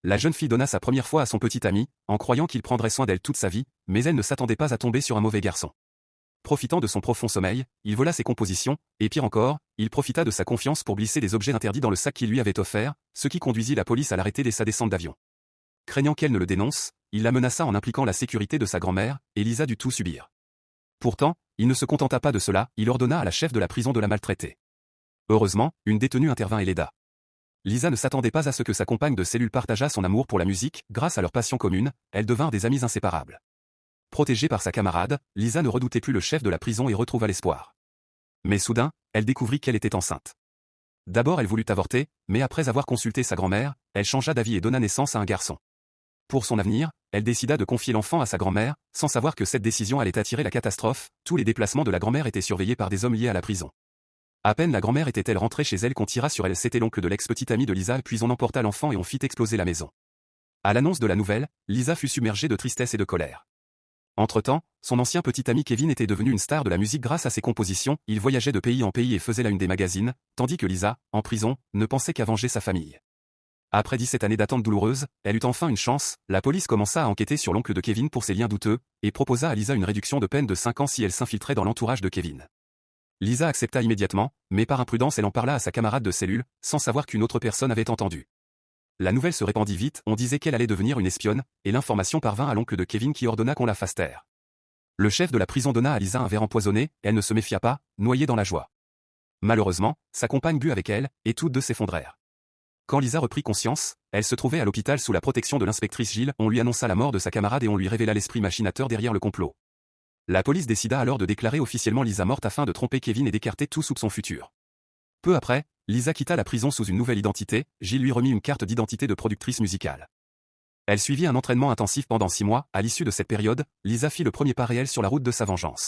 La jeune fille donna sa première fois à son petit ami, en croyant qu'il prendrait soin d'elle toute sa vie, mais elle ne s'attendait pas à tomber sur un mauvais garçon. Profitant de son profond sommeil, il vola ses compositions, et pire encore, il profita de sa confiance pour glisser des objets interdits dans le sac qu'il lui avait offert, ce qui conduisit la police à l'arrêter dès sa descente d'avion. Craignant qu'elle ne le dénonce, il la menaça en impliquant la sécurité de sa grand-mère, et Lisa dut tout subir. Pourtant, il ne se contenta pas de cela, il ordonna à la chef de la prison de la maltraiter. Heureusement, une détenue intervint et l'aida. Lisa ne s'attendait pas à ce que sa compagne de cellule partageât son amour pour la musique, grâce à leur passion commune, elles devinrent des amies inséparables. Protégée par sa camarade, Lisa ne redoutait plus le chef de la prison et retrouva l'espoir. Mais soudain, elle découvrit qu'elle était enceinte. D'abord elle voulut avorter, mais après avoir consulté sa grand-mère, elle changea d'avis et donna naissance à un garçon. Pour son avenir, elle décida de confier l'enfant à sa grand-mère, sans savoir que cette décision allait attirer la catastrophe, tous les déplacements de la grand-mère étaient surveillés par des hommes liés à la prison. À peine la grand-mère était-elle rentrée chez elle qu'on tira sur elle, c'était l'oncle de l'ex-petite amie de Lisa puis on emporta l'enfant et on fit exploser la maison. À l'annonce de la nouvelle, Lisa fut submergée de tristesse et de colère. Entre-temps, son ancien petit ami Kevin était devenu une star de la musique grâce à ses compositions, il voyageait de pays en pays et faisait la une des magazines, tandis que Lisa, en prison, ne pensait qu'à venger sa famille. Après 17 années d'attente douloureuse, elle eut enfin une chance, la police commença à enquêter sur l'oncle de Kevin pour ses liens douteux, et proposa à Lisa une réduction de peine de 5 ans si elle s'infiltrait dans l'entourage de Kevin. Lisa accepta immédiatement, mais par imprudence elle en parla à sa camarade de cellule, sans savoir qu'une autre personne avait entendu. La nouvelle se répandit vite, on disait qu'elle allait devenir une espionne, et l'information parvint à l'oncle de Kevin qui ordonna qu'on la fasse taire. Le chef de la prison donna à Lisa un verre empoisonné, elle ne se méfia pas, noyée dans la joie. Malheureusement, sa compagne but avec elle, et toutes deux s'effondrèrent. Quand Lisa reprit conscience, elle se trouvait à l'hôpital sous la protection de l'inspectrice Gilles, on lui annonça la mort de sa camarade et on lui révéla l'esprit machinateur derrière le complot. La police décida alors de déclarer officiellement Lisa morte afin de tromper Kevin et d'écarter tout soupçon futur. Peu après, Lisa quitta la prison sous une nouvelle identité, Gilles lui remit une carte d'identité de productrice musicale. Elle suivit un entraînement intensif pendant 6 mois, à l'issue de cette période, Lisa fit le premier pas réel sur la route de sa vengeance.